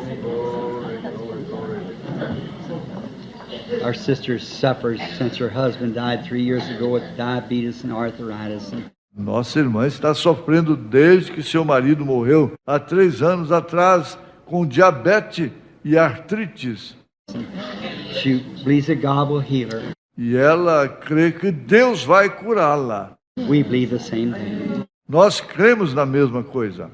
Our sister suffers since her husband died 3 years ago with diabetes and arthritis. Nossa irmã está sofrendo desde que seu marido morreu há 3 anos atrás com diabetes e artrites. She believes that God will heal her. E ela crê que Deus vai curá-la. We believe the same thing. Nós cremos na mesma coisa.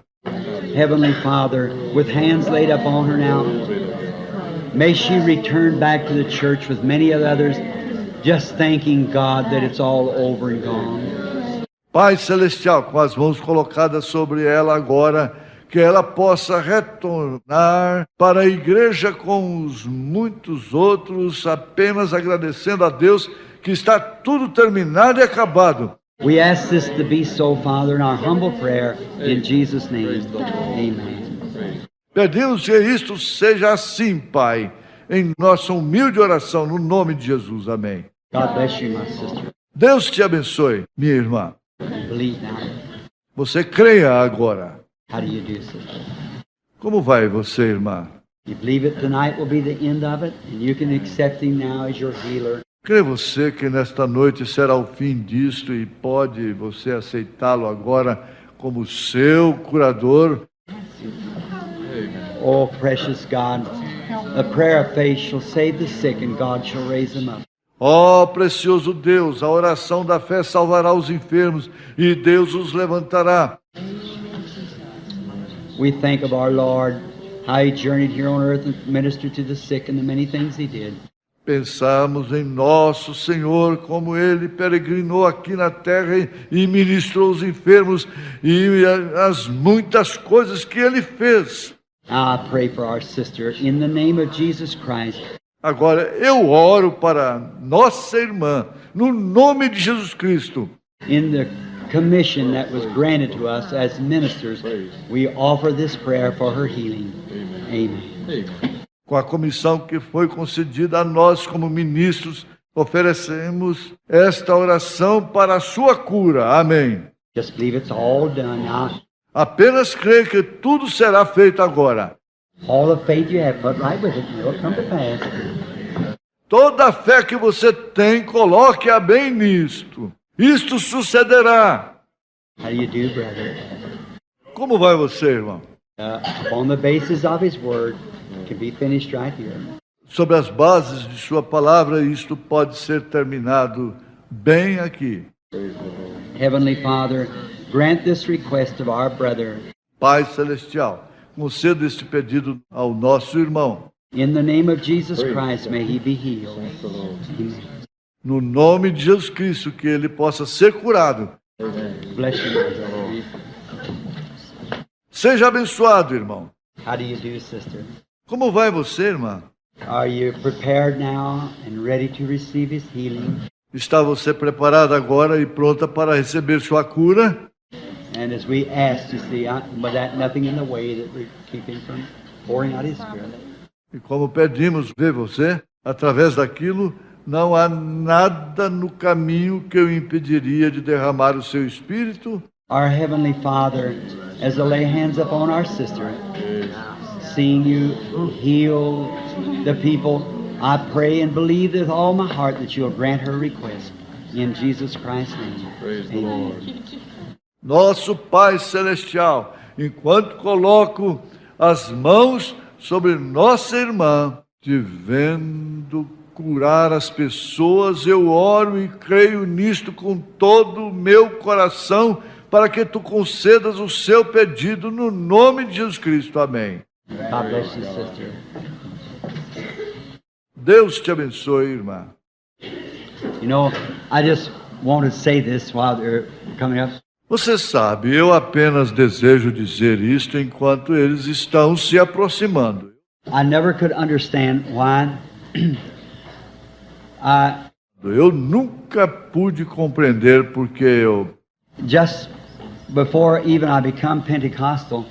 Heavenly Father, with hands laid upon her now, may she return back to the church with many of the others, just thanking God that it's all over and gone. Pai Celestial, com as mãos colocadas sobre ela agora, que ela possa retornar para a igreja com os muitos outros, apenas agradecendo a Deus que está tudo terminado e acabado. We ask this to be so, Father, in our humble prayer, in Jesus' name. Amen. Pedimos que isto seja assim, Pai, em nossa humilde oração, no nome de Jesus. Amém. God bless you, my sister. Deus te abençoe, minha irmã. Believe now. Você creia agora. How do you do, sister? Como vai você, irmã? You believe it tonight will be the end of it, and you can accept Him now as your healer. Crê você que nesta noite será o fim disto e pode você aceitá-lo agora como seu curador? Oh, precious God, a prayer of faith shall save the sick, and God shall raise them up. Ó precioso Deus, a oração da fé salvará os enfermos e Deus os levantará. We think of our Lord, how He journeyed here on earth and ministered to the sick and the many things He did. Pensamos em nosso Senhor, como Ele peregrinou aqui na terra e ministrou os enfermos e as muitas coisas que Ele fez. Now I pray for our sister in the name of Jesus Christ. Agora eu oro para nossa irmã, no nome de Jesus Cristo. In the commission that was granted to us as ministers, we offer this prayer for her healing. Amen. Com a comissão que foi concedida a nós como ministros, oferecemos esta oração para a sua cura. Amém. Just believe it's all done now. Apenas creia que tudo será feito agora. All the faith you have, put right with it, and it'll come to pass. Toda a fé que você tem, coloque-a bem nisto. Isto sucederá. How do you do, brother? Como vai você, irmão? On the basis of His Word, it can be finished right here. Sobre as bases de sua palavra, isto pode ser terminado bem aqui. Heavenly Father, grant this request of our brother. Pai Celestial, conceda este pedido ao nosso irmão. In the name of Jesus Christ, may he be healed. Amen. No nome de Jesus Cristo, que ele possa ser curado. Bless you, brother. Seja abençoado, irmão. How do you do, sister? Como vai você, irmã? Are you prepared now and ready to receive His healing? Está você preparada agora e pronta para receber sua cura? And as we ask, you see, but that nothing in the way that we keep Him from pouring out His Spirit. E como pedimos ver você, através daquilo, não há nada no caminho que o impediria de derramar o seu Espírito. Our Heavenly Father, as I lay hands upon our sister, seeing you heal the people, I pray and believe with all my heart that you'll grant her request. In Jesus Christ's name. Amen. Nosso Pai Celestial, enquanto coloco as mãos sobre nossa irmã, te vendo curar as pessoas, eu oro e creio nisto com todo o meu coração, para que tu concedas o seu pedido no nome de Jesus Cristo. Amém. God bless you, sister. Deus te abençoe, irmã. You know, I just want to say this while they're coming up. Você sabe, eu apenas desejo dizer isto enquanto eles estão se aproximando. I never could understand why Eu nunca pude compreender porque eu, just before even I become Pentecostal,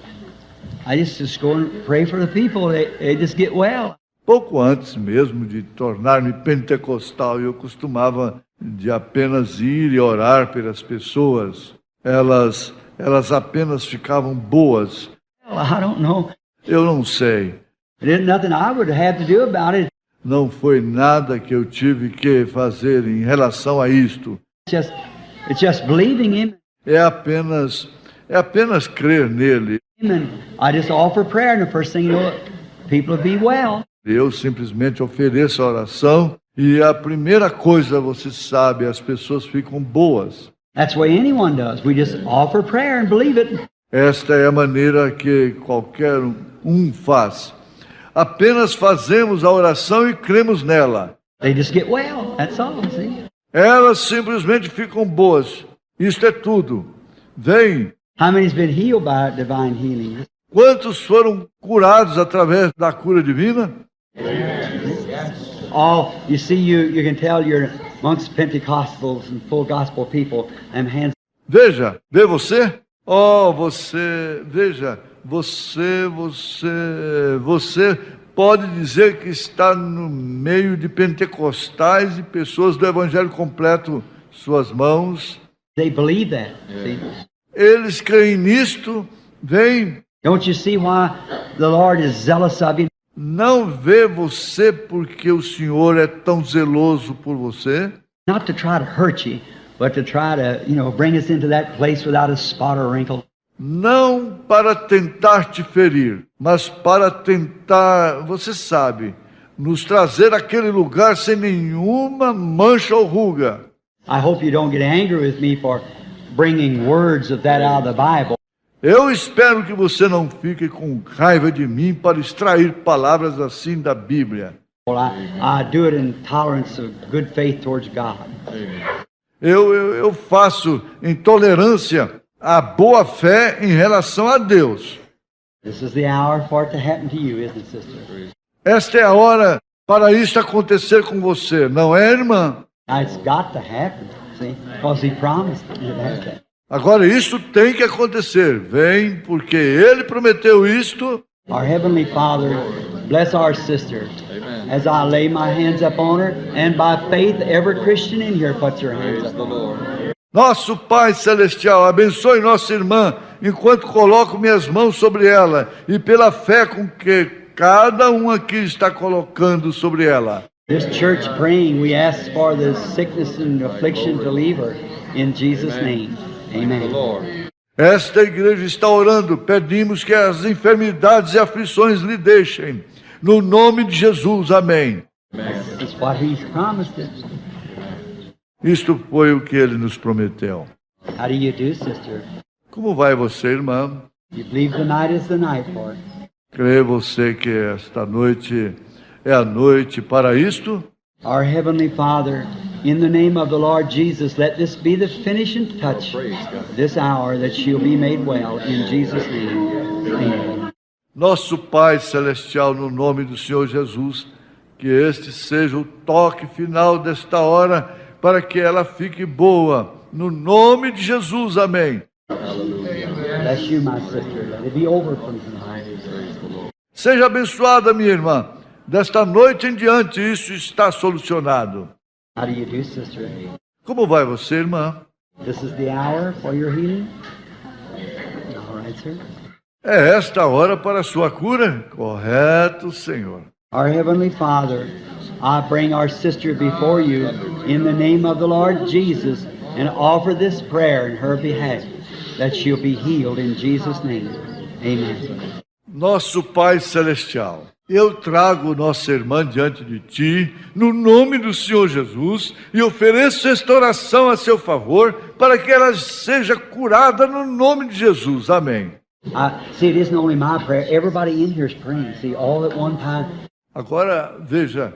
I just go and pray for the people. They just get well. pouco antes mesmo de tornar-me pentecostal, eu costumava de apenas ir e orar pelas pessoas. Elas apenas ficavam boas. Well, I don't know. Eu não sei. There's nothing I would have to do about it. Não foi nada que eu tive que fazer em relação a isto. It's just believing Him. É apenas crer nele. And I just offer prayer, and the first thing you know, people will be well. Eu simplesmente ofereço a oração e a primeira coisa, você sabe, as pessoas ficam boas. That's the way anyone does. We just offer prayer and believe it. Esta é a maneira que qualquer um faz. Apenas fazemos a oração e cremos nela. They just get well. That's all. See? Elas simplesmente ficam boas. Isto é tudo. Vem. How many's been healed by divine healing? Quantos foram curados através da cura divina? Oh, you see, you can tell you're amongst Pentecostals and full gospel people. And hands. Veja, vê você? Oh, veja, você pode dizer que está no meio de pentecostais e pessoas do evangelho completo, suas mãos. They believe that. See? Eles creem nisto, vem. Don't you see why the Lord is zealous of you? Não vê você porque o Senhor é tão zeloso por você? Not to try to hurt you, but to try to, bring us into that place without a spot or wrinkle. Não para tentar te ferir, mas para tentar, você sabe, nos trazer àquele lugar sem nenhuma mancha ou ruga. I hope you don't get angry with me for bringing words of that out of the Bible. Eu espero que você não fique com raiva de mim para extrair palavras assim da Bíblia. Well, I do it in tolerance of good faith towards God. Eu faço em tolerância à boa fé em relação a Deus. This is the hour for it to happen to you, isn't it, sister? Esta é a hora para isso acontecer com você, não é, irmã? It's got to happen, see, because He promised it has to. Agora isso tem que acontecer. Vem, porque Ele prometeu isto. Our Heavenly Father, bless our sister as I lay my hands upon her, and by faith, every Christian in here puts their hands up. Nosso Pai Celestial, abençoe nossa irmã, enquanto coloco minhas mãos sobre ela, e pela fé com que cada um aqui está colocando sobre ela. This church praying, we ask for the sickness and affliction to leave her, in Jesus' name. Amen. Esta igreja está orando, pedimos que as enfermidades e aflições lhe deixem. No nome de Jesus, amém. This is what He's promised us. Isto foi o que Ele nos prometeu. How do you do, sister? Como vai você, irmã? You believe tonight is the night for it? Crê você que esta noite é a noite para isto? Our Heavenly Father, in the name of the Lord Jesus, let this be the finishing touch this hour, that she'll be made well, in Jesus' name. Amen. Nosso Pai Celestial, no nome do Senhor Jesus, que este seja o toque final desta hora, para que ela fique boa. No nome de Jesus, amém. Bless you, my sister. Let it be over from tonight. Seja abençoada, minha irmã. Desta noite em diante, isso está solucionado. How do you do, sister? Como vai você, irmã? This is the hour for your healing? All right, sir. É esta a hora para a sua cura? Correto, Senhor. Our Heavenly Father, I bring our sister before you in the name of the Lord Jesus and offer this prayer in her behalf, that she'll be healed in Jesus' name. Amen. Nosso Pai Celestial, eu trago nossa irmã diante de Ti, no nome do Senhor Jesus, e ofereço esta oração a seu favor, para que ela seja curada no nome de Jesus. Amém. See, it isn't only my prayer. Everybody in here is praying, see, all at one time. Agora, veja,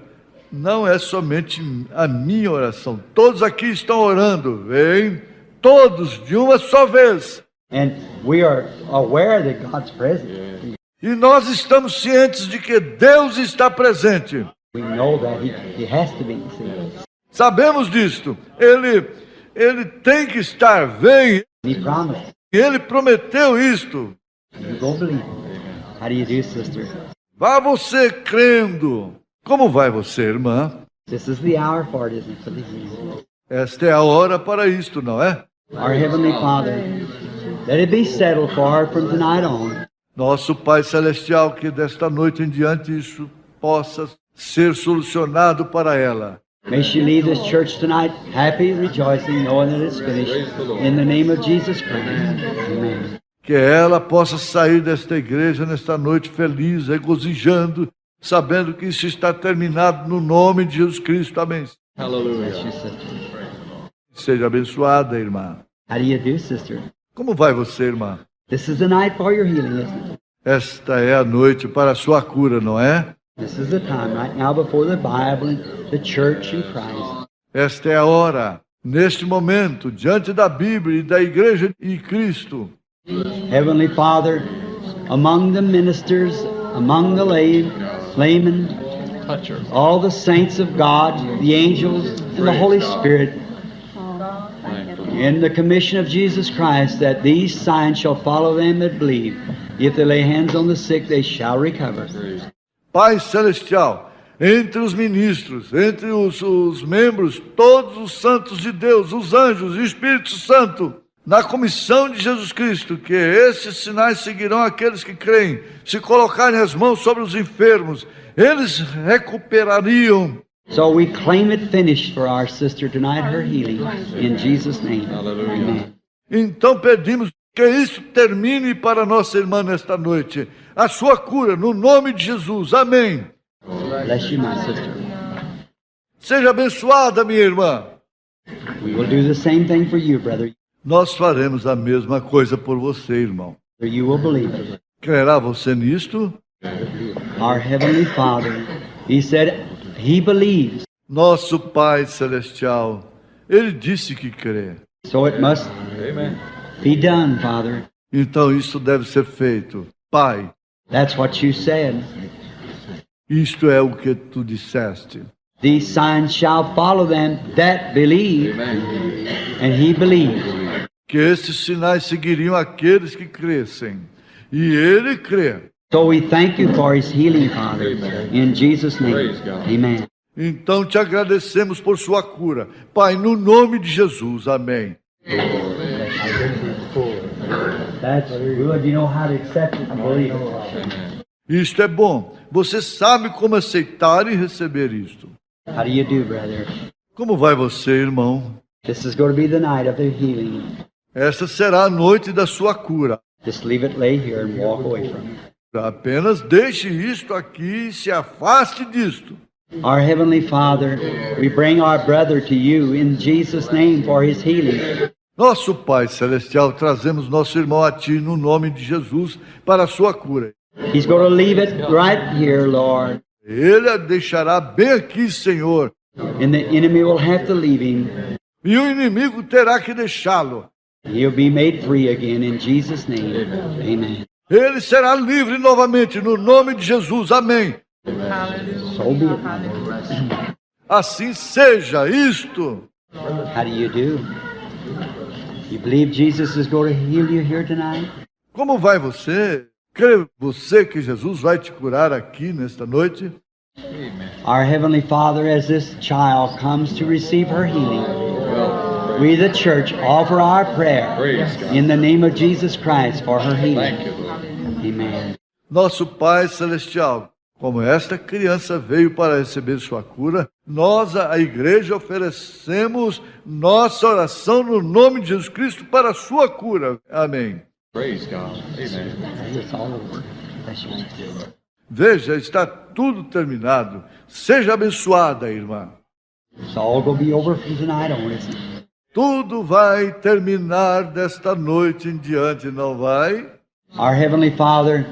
não é somente a minha oração. Todos aqui estão orando, vem, todos de uma só vez. And we are aware that God's present. E nós estamos cientes de que Deus está presente. We know that He has to be, see. Sabemos disto. Ele tem que estar, vem. He promised. Ele prometeu isto. You go believe. How do you do, sister? Vá você crendo. Como vai você, irmã? This is the hour for it, isn't it? For the healing. Esta é a hora para isto, não é? Our Heavenly Father, let it be settled for her from tonight on. Nosso Pai Celestial, que desta noite em diante isso possa ser solucionado para ela. May she leave this church tonight happy, rejoicing, knowing that it's finished. In the name of Jesus Christ. Amen. Que ela possa sair desta igreja nesta noite feliz, regozijando, sabendo que isso está terminado no nome de Jesus Cristo. Amém. Bless you, sister. Seja abençoada, irmã. How do you do, sister? Como vai você, irmã? This is the night for your healing, isn't it? Esta é a noite para a sua cura, não é? This is the time right now before the Bible and the church and Christ. Esta é a hora, neste momento, diante da Bíblia e da igreja e Cristo. Heavenly Father, among the ministers, among the laymen, all the saints of God, the angels, and the Holy Spirit, in the commission of Jesus Christ, that these signs shall follow them that believe. If they lay hands on the sick, they shall recover. Pai Celestial, entre os ministros, entre os membros, todos os santos de Deus, os anjos e o Espírito Santo, na comissão de Jesus Cristo, que esses sinais seguirão aqueles que creem. Se colocarem as mãos sobre os enfermos, eles recuperariam. So we claim it finished for our sister tonight, her healing, in Jesus' name. Amen. Então pedimos que isso termine para nossa irmã nesta noite. A sua cura, no nome de Jesus. Amém. Bless you, my sister. Seja abençoada, minha irmã. We will do the same thing for you, brother. Nós faremos a mesma coisa por você, irmão. You will believe. Crerá você nisto? Our Heavenly Father, He said He believes. Nosso Pai Celestial, Ele disse que crê. So it must be done, Father. Então isso deve ser feito. Pai, That's what you said. isto é o que tu disseste. These signs shall follow them that believe. And he believed. Que esses sinais seguiriam aqueles que crescem. E ele crê. So we thank you for his healing, Father. In Jesus' name. Amen. Então te agradecemos por sua cura. Pai, no nome de Jesus. Amém. That's good. You know how to accept it and believe it. Isto é bom. Você sabe como aceitar e receber isto. How do you do, brother? Como vai você, irmão? This is going to be the night of the healing. Esta será a noite da sua cura. Just leave it lay here and walk away from it. Apenas deixe isto aqui e se afaste disto. Our Heavenly Father, we bring our brother to you in Jesus' name for his healing. Nosso Pai Celestial, trazemos nosso irmão a Ti no nome de Jesus para a sua cura. He's going to leave it right here, Lord. Ele a deixará bem aqui, Senhor. And the enemy will have to leave him. E o inimigo terá que deixá-lo. He'll be made free again in Jesus' name. Amen. Ele será livre novamente no nome de Jesus. Amém. So be it. Assim seja isto. How do you do? You believe Jesus is going to heal you here tonight? Como vai você? Crê você que Jesus vai te curar aqui nesta noite? Our Heavenly Father, as this child comes to receive her healing, we, the church, offer our prayer in the name of Jesus Christ for her healing. Amen. Nosso Pai Celestial, como esta criança veio para receber sua cura, nós, a igreja, oferecemos nossa oração no nome de Jesus Cristo para a sua cura. Amém. Praise God. Amen. It's all over. Bless you. Veja, está tudo terminado. Seja abençoada, irmã. It's all going to be over from tonight on, isn't it? Tudo vai terminar desta noite em diante, não vai? Our Heavenly Father,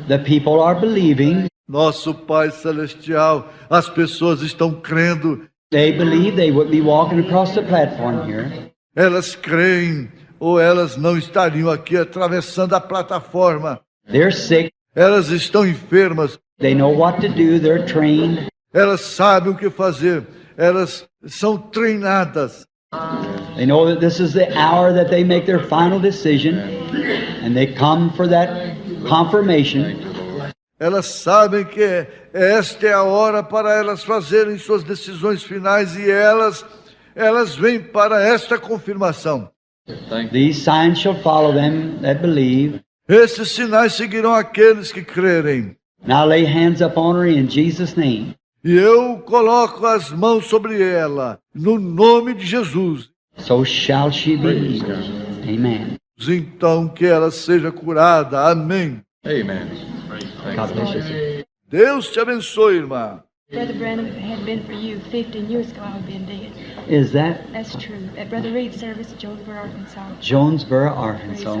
the people are believing. Nosso Pai Celestial, as pessoas estão crendo. They believe they would be walking across the platform here. Elas creem ou elas não estariam aqui atravessando a plataforma. They're sick. Elas estão enfermas. They know what to do. They're trained. Elas sabem o que fazer. Elas são treinadas. They know that this is the hour that they make their final decision, and they come for that confirmation. Elas sabem que esta é a hora para elas fazerem suas decisões finais e elas vêm para esta confirmação. These signs shall follow them that believe. Esses sinais seguirão aqueles que crerem. Now lay hands upon her in Jesus' name. E eu coloco as mãos sobre ela, no nome de Jesus. So shall she be. Amen. Então que ela seja curada. Amém. Amen. God bless you. Deus te abençoe, irmã. Brother Branham, if it had been for you 15 years ago, I would have been dead. Is that That's true. At Brother Reed's service at Jonesboro, Arkansas. Jonesboro, Arkansas?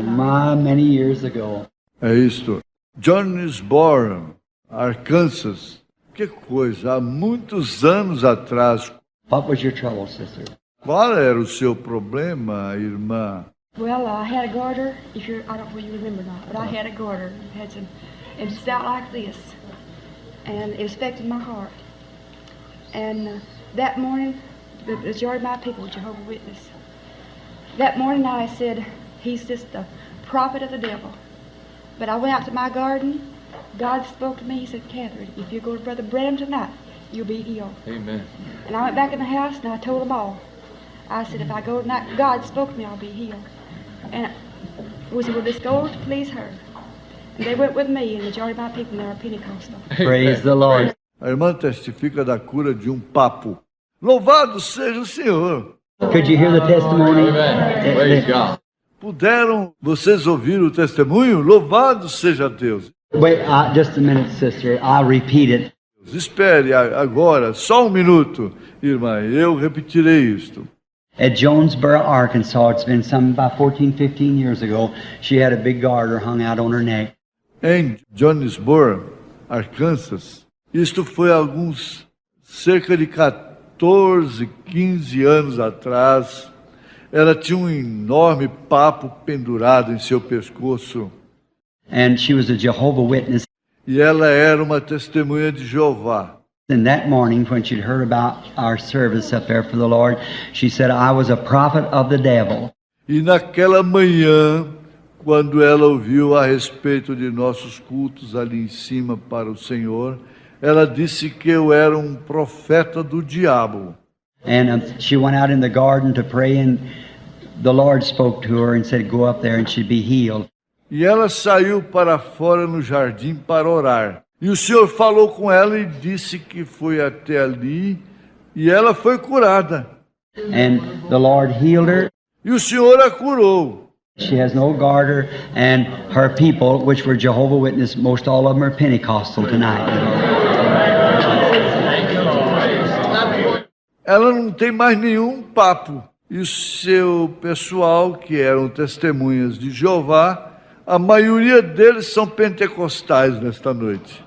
Many years ago. É isto. Jonesboro, Arkansas. Que coisa, há muitos anos atrás. What was your trouble, sister? Qual era o seu problema, irmã? Well, I had a garter. I don't know if you remember or not, but I had a garter. It was out like this, and it affected my heart. And that morning, the majority of my people were Jehovah's Witness. That morning I said, he's just the prophet of the devil. But I went out to my garden. God spoke to me. He said, Catherine, if you go to Brother Branham tonight, you'll be healed. Amen. And I went back in the house and I told them all. I said, if I go tonight, God spoke to me, I'll be healed. And we said, well, just go to please her. And they went with me, and the majority of my people, they were Pentecostal. Praise the Lord. A irmã testifica da cura de um papo. Louvado seja o Senhor. Could you hear the testimony? Amen. Praise God. Puderam vocês ouvir o testemunho? Louvado seja Deus. Wait, just a minute, sister. I'll repeat it. Espere agora, só um minuto, irmã, eu repetirei isto. At Jonesboro, Arkansas, it's been about 14, 15 years ago, she had a big garter hung out on her neck. Em Jonesboro, Arkansas, isto foi alguns cerca de 14, 15 anos atrás. Ela tinha um enorme papo pendurado em seu pescoço. And she was a Jehovah Witness. E ela era uma testemunha de Jeová. And that morning, when she'd heard about our service up there for the Lord, she said, I was a prophet of the devil. E naquela manhã, quando ela ouviu a respeito de nossos cultos ali em cima para o Senhor, ela disse que eu era um profeta do diabo. And she went out in the garden to pray, and the Lord spoke to her and said, go up there and she'd be healed. E ela saiu para fora no jardim para orar. E o Senhor falou com ela e disse que foi até ali e ela foi curada. And the Lord healed her. E o Senhor a curou. She has no garter, and her people, which were Jehovah Witness, most all of them are Pentecostal tonight. Ela não tem mais nenhum papo. E o seu pessoal, que eram testemunhas de Jeová, a maioria deles são pentecostais nesta noite.